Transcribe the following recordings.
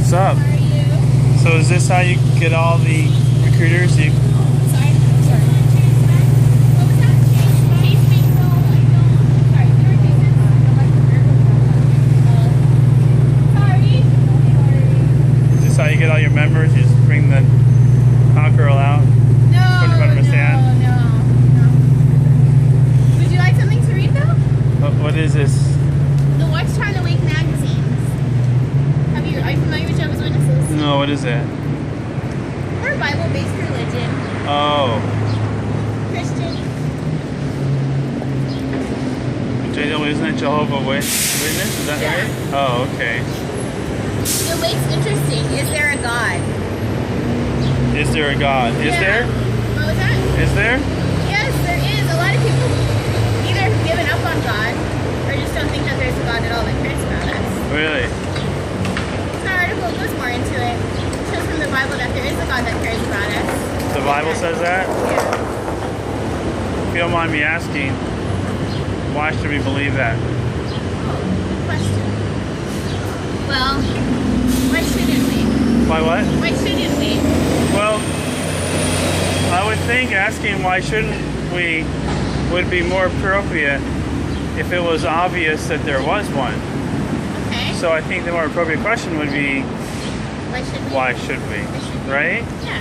What's up? How are you? So is this how you get all the recruiters? Sorry. What was that? Chase me. Sorry. Sorry. Is this how you get all your members? You just bring the cockerel out? No. Put it under the stand? No. Would you like something to read though? What is this? The What's Trying to Wake magazines. Are you familiar with Jehovah's Witnesses? No, what is that? We're a Bible-based religion. Oh. Christian. Isn't it Jehovah's Witness? Is that Yeah. right? Oh, okay. The wake's interesting. Is there a God? Is there a God? Is Yeah. there? What was that? Is there? Yes, there is. A lot of people either have given up on God or just don't think that there's a God at all that cares about us. Really? The article goes more into it. It shows from the Bible that there is a God that cares about us. The Bible says that? Yeah. If you don't mind me asking, why should we believe that? Question. Well, why shouldn't we? Why what? Why shouldn't we? Well, I would think asking why shouldn't we would be more appropriate if it was obvious that there was one. Okay. So I think the more appropriate question would be, Why should we? why should we? Right? Yeah.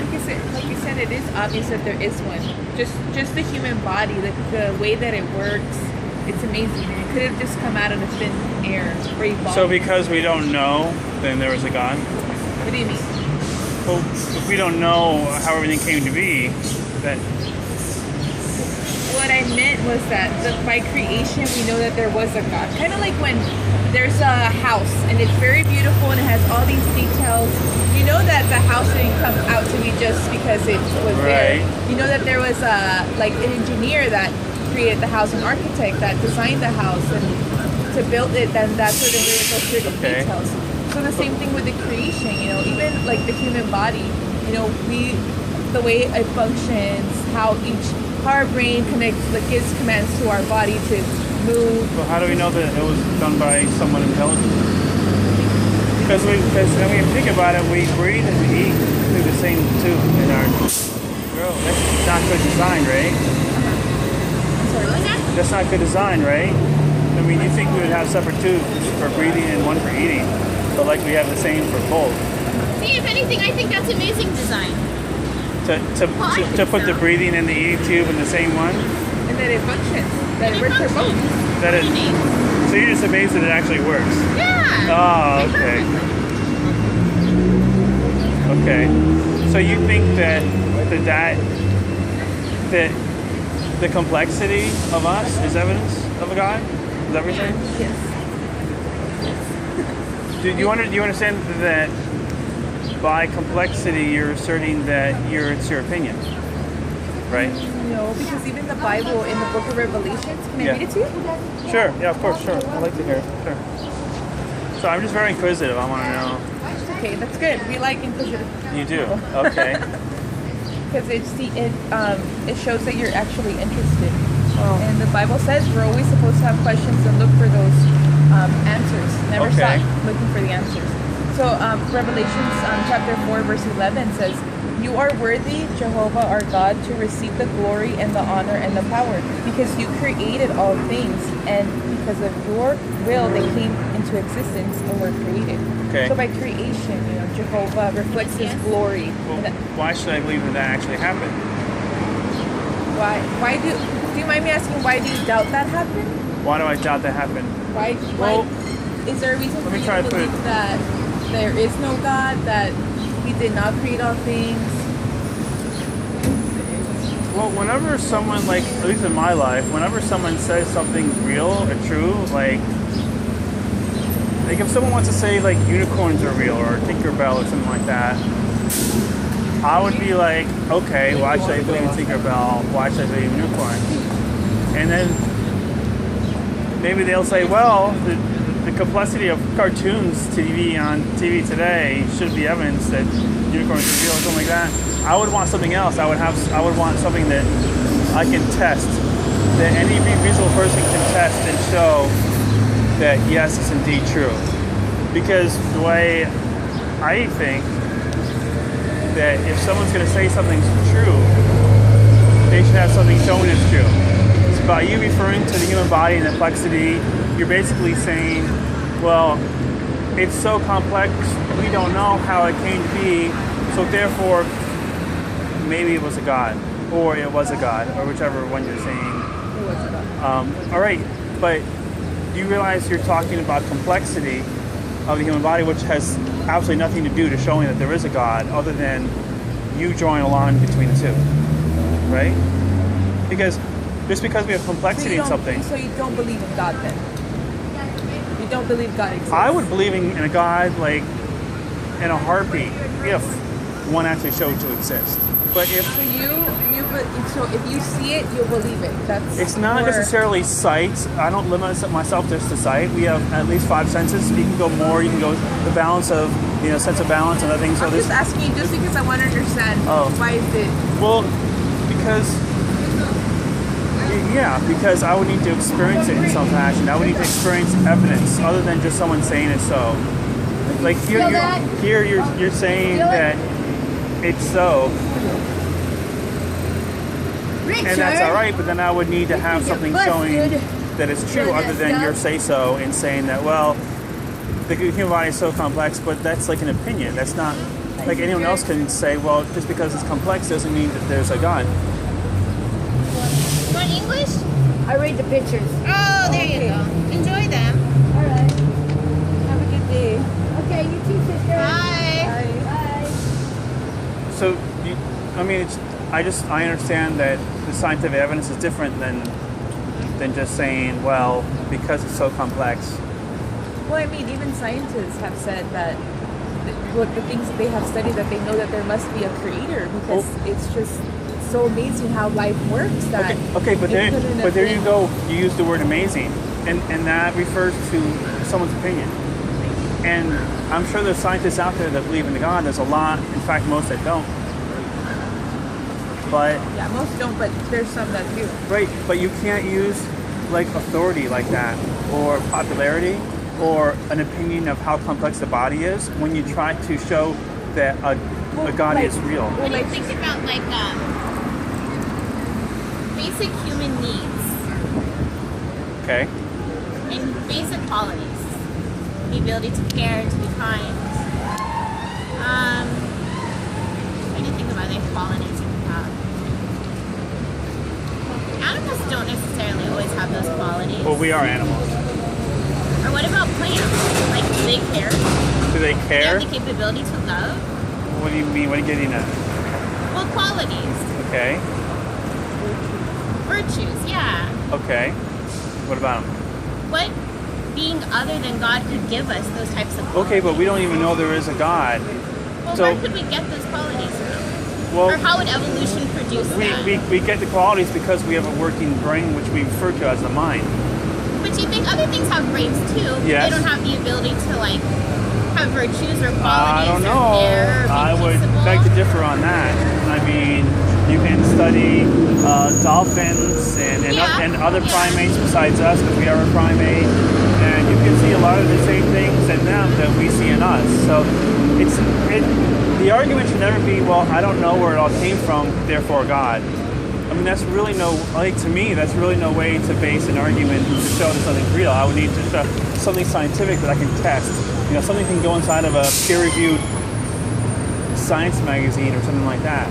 Like you said, it is obvious that there is one. Just the human body, the way that it works, it's amazing. It could have just come out of the thin air or evolved. So because we don't know, then there was a God? What do you mean? Well, if we don't know how everything came to be, then What I meant was that by creation, we know that there was a God. Kind of like when there's a house and it's very beautiful and it has all these details. You know that the house didn't come out to be just because it was Right. there. You know that there was like an engineer that created the house, an architect that designed the house, and to build it, then that's where there were those certain Okay. details. So the same thing with the creation, even like the human body, the way it functions, how our brain connects, gives commands to our body to move. well, how do we know that it was done by someone intelligent? Because when we think about it, we breathe and we eat through the same tube in our throat. That's not good design, right? Sorry, what was that? That's not good design, right? I mean, you think we would have separate tubes for breathing and one for eating, but like we have the same for both. See, if anything, I think that's amazing design. To put the breathing and the eating tube in the same one? And that it functions, that it works for both. That it, so you're just amazed that it actually works? Yeah. Oh, okay. Okay. So you think that the complexity of us is evidence of a God? Is that what you're saying? Yes. Do you understand that by complexity you're asserting that it's your opinion, right? No, because even the Bible in the book of Revelations, can I read it to you? Sure. Yeah, of course. Sure. I'd like to hear it. Sure. So I'm just very inquisitive. I want to know. Okay, that's good. We like inquisitive. You do. Okay. Because it shows that you're actually interested. Oh. And the Bible says we're always supposed to have questions and look for those answers. Never Okay. stop looking for the answers. So Revelations chapter 4 verse 11 says, "You are worthy, Jehovah our God, to receive the glory and the honor and the power, because you created all things, and because of your will they came into existence and were created." Okay. So by creation, Jehovah reflects His glory. Well, And why should I believe that actually happened? why do you mind me asking, why do you doubt that happened? Why do I doubt that happened? Why Well, is there a reason for me you try to to put believe that there is no God, that He did not create all things? Well, whenever someone, at least in my life, whenever someone says something's real or true, like if someone wants to say unicorns are real or Tinkerbell or something like that, I would be like, okay, why should I believe in Tinkerbell? Why should I believe in unicorns? And then maybe they'll say, well, the complexity of cartoons on TV today should be evidence that unicorns are real or something like that. I would want something else. I would want something that I can test, that any visual person can test and show that yes, it's indeed true. Because the way I think that if someone's going to say something's true, they should have something showing it's true. So by you referring to the human body and the complexity, you're basically saying, well, it's so complex, we don't know how it came to be, so therefore, maybe it was a god, or it was a god, or whichever one you're saying. All right, but you realize you're talking about complexity of the human body, which has absolutely nothing to do to showing that there is a God, other than you drawing a line between the two, right? Because just because we have complexity in something. So you don't believe in God then? You don't believe God exists? I would believe in a God like in a heartbeat if one actually showed to exist. But if so if you see it, you'll believe it. It's not necessarily sight. I don't limit myself just to sight. We have at least 5 senses. You can go more. You can go the balance of sense of balance and other things. So I'm just asking you just because I want to understand. Why is it? Well, because I would need to experience it in some fashion. I would need to experience evidence other than just someone saying it's so. Like you're saying that it's so. And that's all right, but then I would need to have something showing that it's true other than your say-so and saying that, well, the human body is so complex, but that's like an opinion. That's not like anyone else can say, well, just because it's complex doesn't mean that there's a God. You want English? I read the pictures. Oh, there you go. Enjoy them. All right. Have a good day. Okay, you too, sister. Bye. Bye. So, I understand that the scientific evidence is different than just saying, well, because it's so complex. Well, I mean, even scientists have said that the things that they have studied, that they know that there must be a creator because it's just so amazing how life works. That but there you go. You use the word amazing, and that refers to someone's opinion. And I'm sure there's scientists out there that believe in God. There's a lot. In fact, most that don't. But yeah, most don't, but there's some that do. Right, but you can't use like authority like that, or popularity, or an opinion of how complex the body is when you try to show that a God is real. When you think about basic human needs. Okay. And basic qualities. The ability to care, to be kind. Trying to think of other qualities you can have. Animals don't necessarily always have those qualities. Well, we are animals. Or what about plants? Like, do they care? Do they Do they care? have the capability to love? What do you mean? What are you getting at? Well, qualities. Okay. Virtues, yeah. Okay. What about them? What being other than God could give us those types of qualities? Okay, but we don't even know there is a God. Well, So- where could we get those qualities from? Well, Or how would evolution produce them? we get the qualities because we have a working brain, which we refer to as the mind. But do you think other things have brains too? Yes. They don't have the ability to have virtues or qualities I don't know. or care or be I would peaceable? beg to differ on that. I mean, you can study dolphins and other primates besides us, because we are a primate, and you can see a lot of the same things in them that we see in us. So the argument should never be, well, I don't know where it all came from, therefore God. I mean, that's really to me, that's really no way to base an argument to show that something's real. I would need to show something scientific that I can test. Something can go inside of a peer-reviewed science magazine or something like that.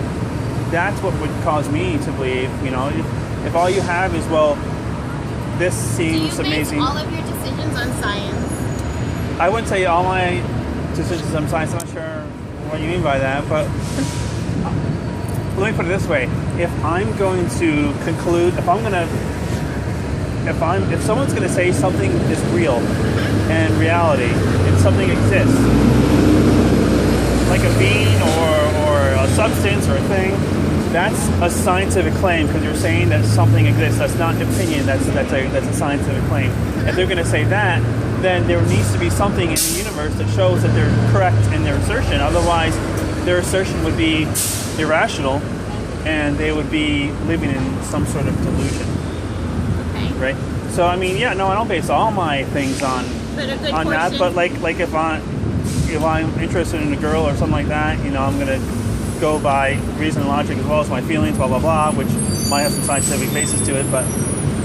That's what would cause me to believe, if all you have is, well, this seems amazing. Do you base all of your decisions on science? I wouldn't say all my decisions on science. I'm not sure what you mean by that, but let me put it this way. If I'm going to conclude, if someone's going to say something is real and reality, and something exists, like a being or a substance or a thing, that's a scientific claim, because you're saying that something exists. That's not an opinion. That's a scientific claim. If they're going to say that, then there needs to be something in the universe that shows that they're correct in their assertion. Otherwise, their assertion would be irrational, and they would be living in some sort of delusion. Okay. Right? So I mean, I don't base all my things on But a good that. portion. But like if if I'm interested in a girl or something like that, you know, I'm gonna go by reason and logic as well as my feelings, blah blah blah, which might have some scientific basis to it. But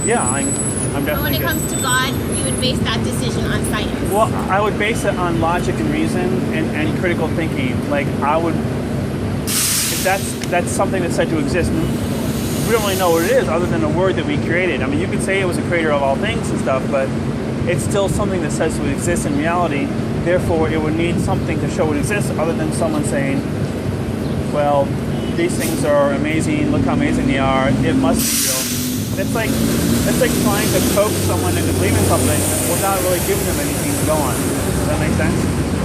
yeah, I'm But definitely when it good. comes to God, you would base that decision on science. Well, I would base it on logic and reason and critical thinking. Like I would, if that's something that's said to exist. We don't really know what it is other than a word that we created. I mean, you could say it was a creator of all things and stuff, but it's still something that says to exist in reality. Therefore, it would need something to show it exists other than someone saying, well, these things are amazing, look how amazing they are, it must be real. It's like trying to coax someone into believing something without really giving them anything to go on. Does that make sense?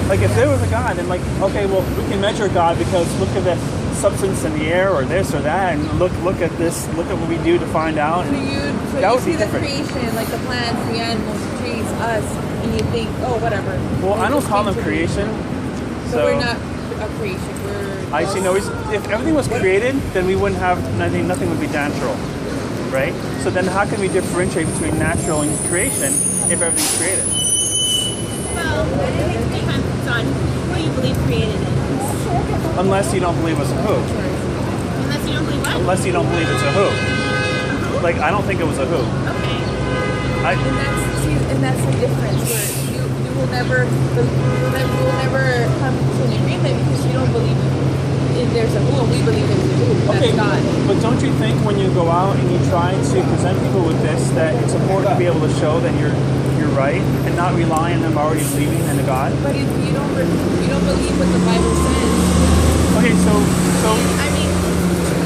Like if there was a God, then like, okay, well, we can measure God because look at the substance in the air or this or that, and look at this, look at what we do to find out. So And you that would see be the different. creation, like the plants, the animals, the trees, us, and you think, oh, whatever. Well, I don't just call them came to be. creation. So we're not a creation. We're. I see no reason. If everything was created, then we wouldn't have nothing. Nothing would be natural, right? So then, how can we differentiate between natural and creation if everything's created? Well, it depends on who you believe created it. Unless you don't believe it's a who. Unless you don't believe what? Unless you don't believe it's a who. Like I don't think it was a who. Okay. And that's the difference. Where you will never come to an agreement because you don't believe in there's a who, and we believe in the who. That's Okay, God. but don't you think when you go out and you try to present people with this, that it's important to be able to show that you're right and not rely on them already believing in a God? But if you don't believe what the Bible says. Okay, I mean,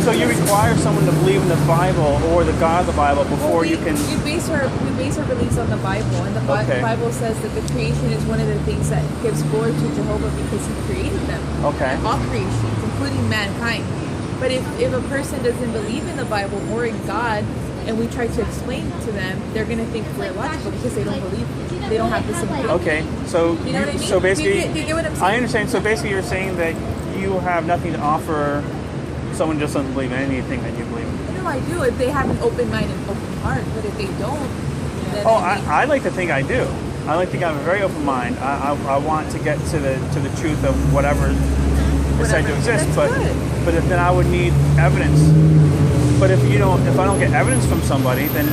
so you require someone to believe in the Bible or the God of the Bible before you can. We base our beliefs on the Bible, and the Okay. Bible says that the creation is one of the things that gives glory to Jehovah because He created them. Okay. All creations, including mankind. But if a person doesn't believe in the Bible or in God, and we try to explain to them, they're going to think we're illogical because they don't believe. They don't have the same belief. Okay, so You know what I mean? so basically, Do you get what I'm I saying? understand. So basically, you're saying that you have nothing to offer someone who just doesn't believe in anything that you believe in. No, I do. If they have an open mind and open heart, but if they don't, then Oh, I like to think I do. I like to think I have a very open mind. I want to get to the truth of whatever is said to exist, That's but good. then I would need evidence. But if I don't get evidence from somebody, then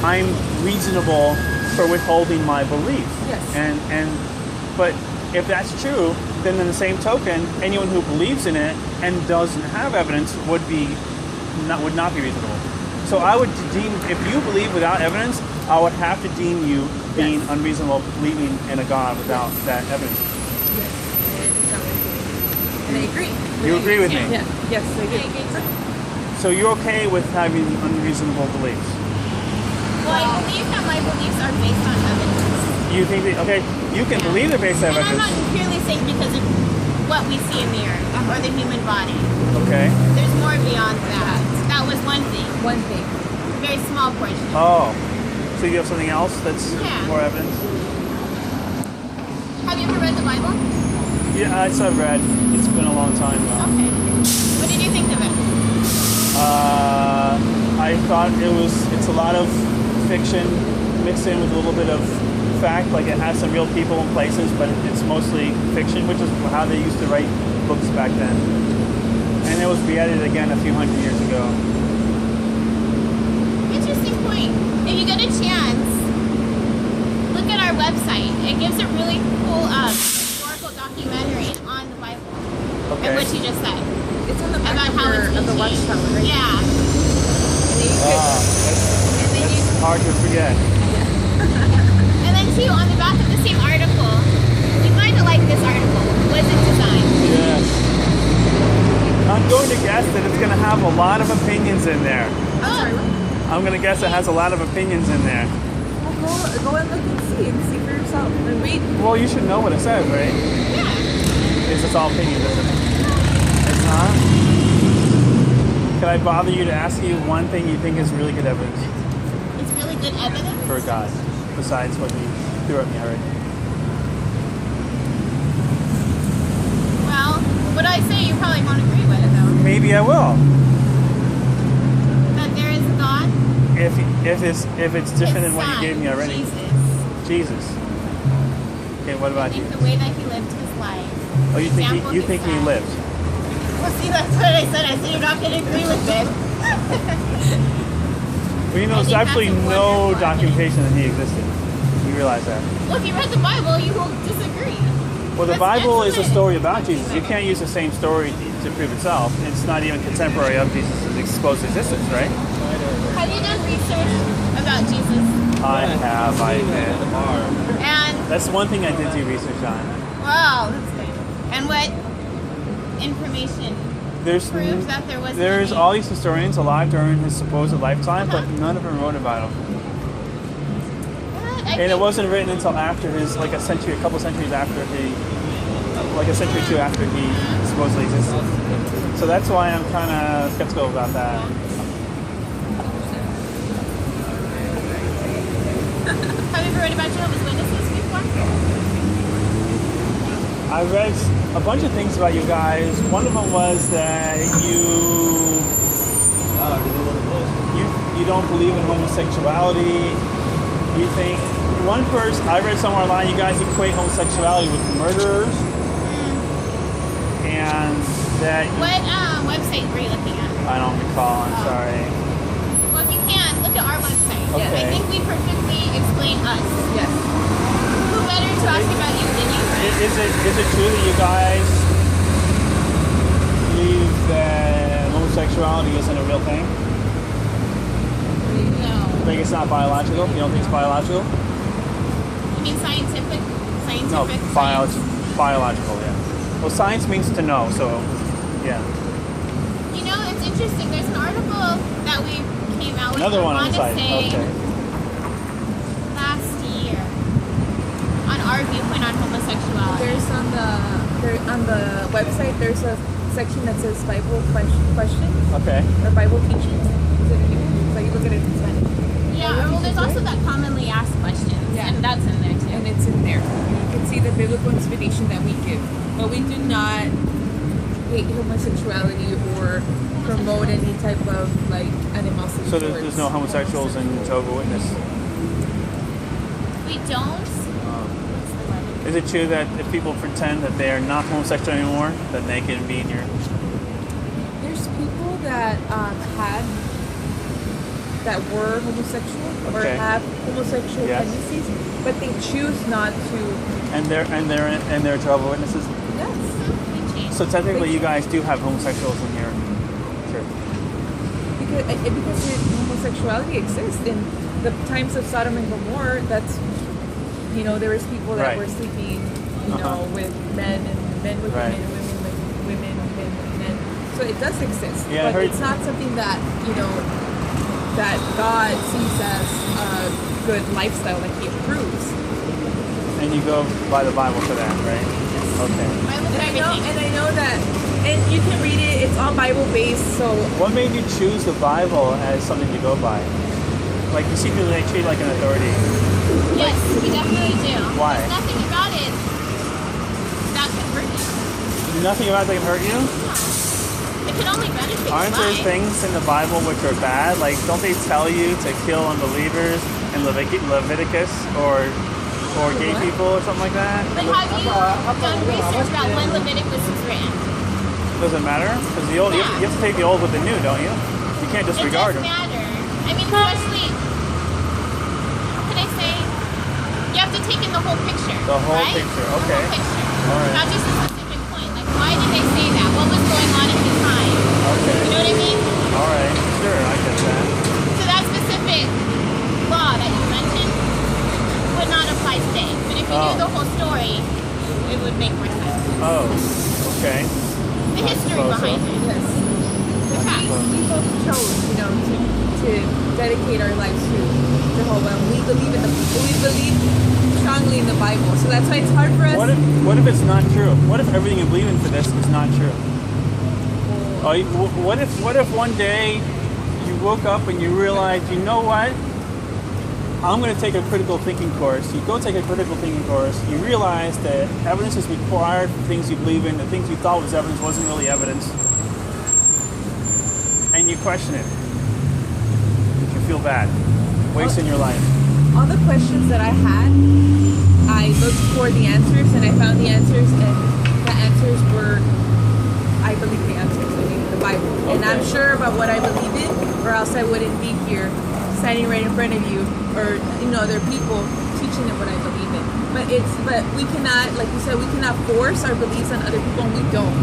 I'm reasonable for withholding my belief. Yes. But if that's true, then in the same token, anyone who believes in it and doesn't have evidence would not be reasonable. So I would deem, if you believe without evidence, I would have to deem you being unreasonable believing in a God without that evidence. Yes. And I agree. You agree with me? Yeah. Yes, I do. So you're okay with having unreasonable beliefs? well, I believe that my beliefs are based on evidence. You think that, okay, you can believe they're based on And I'm evidence. not purely saying because of what we see in the earth or the human body. Okay. There's more beyond that. That was one thing. One thing. A very small portion. Oh. So you have something else that's Yeah. more evidence? Have you ever read the Bible? Yeah, I've read. It's been a long time though. Okay. What did you think of it? I thought it's a lot of fiction mixed in with a little bit of fact, like it has some real people and places, but it's mostly fiction, which is how they used to write books back then. And it was re-edited again a few hundred years ago. Interesting point. If you get a chance, look at our website. It gives a really cool historical documentary on the Bible. Okay. And what you just said. It's on the back About how it's of the teaching. watchtower, right? Yeah. And then you could, That's hard to forget. And then too, on the back of the same article, you might have liked this article. Was it designed? Yes. I'm going to guess that it's going to have a lot of opinions in there. Oh, I'm going to guess it has a lot of opinions in there. well, go and look and see for yourself and read. Well, you should know what it says, right? yeah. It's all opinions, isn't it? It's not? Can I bother you to ask you one thing you think is really good evidence It's really good evidence. for God, besides what you threw at me already? Well, what I say you probably won't agree with, though. Maybe I will. That there is a God. If it's different than what you His gave me son, already. Jesus. Jesus. Okay, what I about think you? the way that he lived his life. Oh, you think he lived? Well, see, that's what I said. I said you're not going to agree with it. Well, you know, I there's think actually that's a no wonderful documentation that he existed. You realize that? Well, if you read the Bible, you will disagree. Well, the That's Bible is a excellent. story about Jesus. You can't use the same story to prove itself. It's not even contemporary of Jesus' supposed existence, right? Have you done research about Jesus? I have, I admit. And, That's one thing I did do research on. wow, that's good. And what information There's proves that there was there's any? all these historians alive during his supposed lifetime, but none of them wrote about him. What? I And it think- wasn't written until after his, like a couple centuries after he, like a century or two after he supposedly existed. So that's why I'm kind of skeptical about that. Have you ever read about Jehovah's Witnesses before? I read a bunch of things about you guys. One of them was that you don't believe in homosexuality. You think one person I read somewhere online you guys equate homosexuality with murderers, and that What website were you looking at? I don't recall. I'm sorry. Well, if you can, look at our website. Okay. I think we perfectly explain us. Yes. Who better to ask about you than you? Is it true that you guys believe that homosexuality isn't a real thing? No. You think it's not biological? You don't think it's biological? You mean scientific? No, Science? biological, yeah. Well, science means to know, so, yeah. You know, it's interesting. There's an article that we came out with. Another one I on the wanna site, say okay. last year on our viewpoint on homosexuality. There's on the website. There's a section that says Bible questions Okay. or Bible teachings. Is it in English? So you look at it in Spanish. Yeah, well, there's also that commonly asked questions, Yeah. and that's in there too. And it's in there. You can see the biblical inspiration that we give. But we do not hate homosexuality or promote any type of like animosity. So towards there's no homosexuals in Jehovah's Witness. We don't. What's the word? Is it true that if people pretend that they are not homosexual anymore, that they can be in your... There's people that were homosexual or Okay. have homosexual Yes. tendencies, but they choose not to. And they're Jehovah's Witnesses? Yes. We changed. So technically you guys do have homosexuals in your church. Because homosexuality exists in the times of Sodom and Gomorrah. That's, there was people that Right. were sleeping, Uh-huh. with men and men with Right. women and women with women and men with men. So it does exist, Yeah, I but heard- it's not something that that God sees as a good lifestyle that He approves. And you go by the Bible for that, right? Okay. Bible for everything. And I know that, and you can read it. It's all Bible based, so. What made you choose the Bible as something to go by? Like you seem to treat it like an authority. Yes, we definitely do. Why? There's nothing about it that can hurt you. Nothing about that can hurt you? It can only benefit Aren't your there life. things in the Bible which are bad? Like, don't they tell you to kill unbelievers in Leviticus or gay people or something like that? But have you done research about when Leviticus was written? Does it matter? Because the old, you have to take the old with the new, don't you? You can't disregard It them. does matter. I mean, especially, how can I say? You have to take in the whole picture. The whole right? picture, The okay. whole picture. All right. Not just a specific point. Like, why did they say that? What was going on at the time? Okay. You know what I mean? All right. Sure, I get that. So that specific law that you mentioned would not apply today. But if you knew the whole story, it would make more sense. Oh, okay. The history suppose so. behind it. Yes. The facts. We both chose, to dedicate our lives to Jehovah. And we believe strongly in the Bible. So that's why it's hard for us. What if it's not true? What if everything you believe in for this is not true? Oh, what if one day you woke up and you realized, you know what? I'm going to take a critical thinking course. You go take a critical thinking course. You realize that evidence is required for things you believe in. The things you thought was evidence wasn't really evidence. And you question it. You feel bad. Wasting your life. All the questions that I had, I looked for the answers and I found the answers, and the answers were, I believe the answers, I mean, the Bible. And I'm sure about what I believe in, or else I wouldn't be here standing right in front of you, or, you know, other people teaching them what I believe in. But we cannot, like you said, we cannot force our beliefs on other people, and we don't.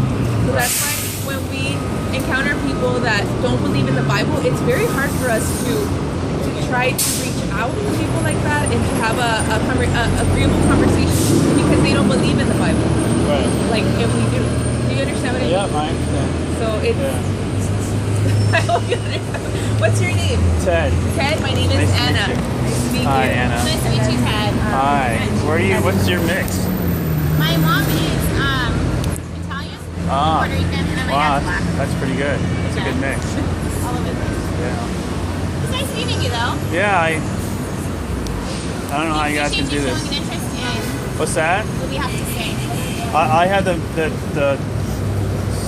So that's why when we encounter people that don't believe in the Bible, it's very hard for us to try to reach out to people like that and to have a agreeable conversation because they don't believe in the Bible. Right. Like if we do. Do you understand what I mean? Yeah, I understand. So it's... I hope you understand. What's your name? Ted. Ted, my name is Nice to Anna. meet you. Nice to meet you. Hi, Anna. Nice to meet you, Ted. Hi. Where are you? What's your mix? My mom is Italian, Ah. Puerto Rican, and I'm Wow, half black. that's pretty good. That's a good mix. All of it. Yeah. It's nice meeting you, though. Yeah, I don't know how you guys can do Showing this. an interest in What's that? what we have to say. I had the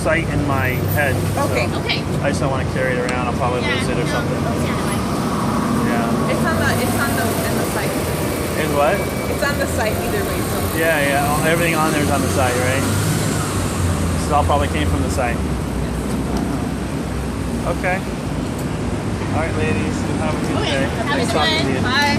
site in my head. Okay. So Okay. I just don't want to carry it around. I'll probably lose it or something. Yeah. It's on the site. Is what? It's on the site either way. So Yeah. Everything on there is on the site, right? So it all probably came from the site. Okay. All right, ladies. Have a good day. Have a Nice good talking to you. one. Bye.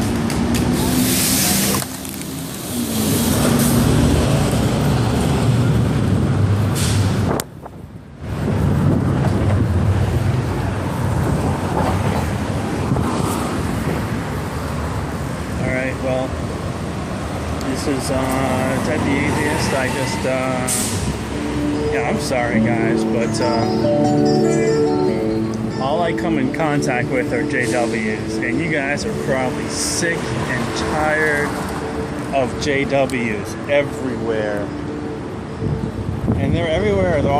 Well, this is Ted the Atheist. I just, yeah, I'm sorry guys, but all I come in contact with are JWs, and you guys are probably sick and tired of JWs everywhere. And they're everywhere. They're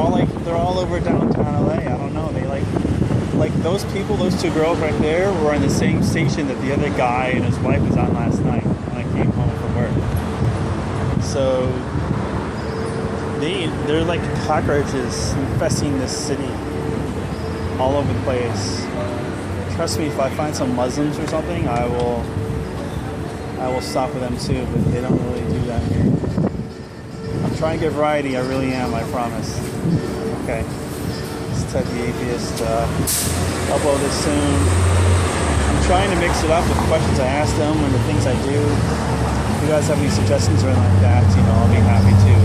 all over downtown LA. I don't know. They like those people, those two girls right there were on the same station that the other guy and his wife was on last night when I came home from work. So they're like cockroaches infesting this city all over the place. Trust me, if I find some Muslims or something, I will stop with them too, but they don't really do that here. I'm trying to get variety, I really am, I promise. Okay. Ted the Atheist. Upload this soon. I'm trying to mix it up with questions I ask them and the things I do. If you guys have any suggestions or anything like that, I'll be happy to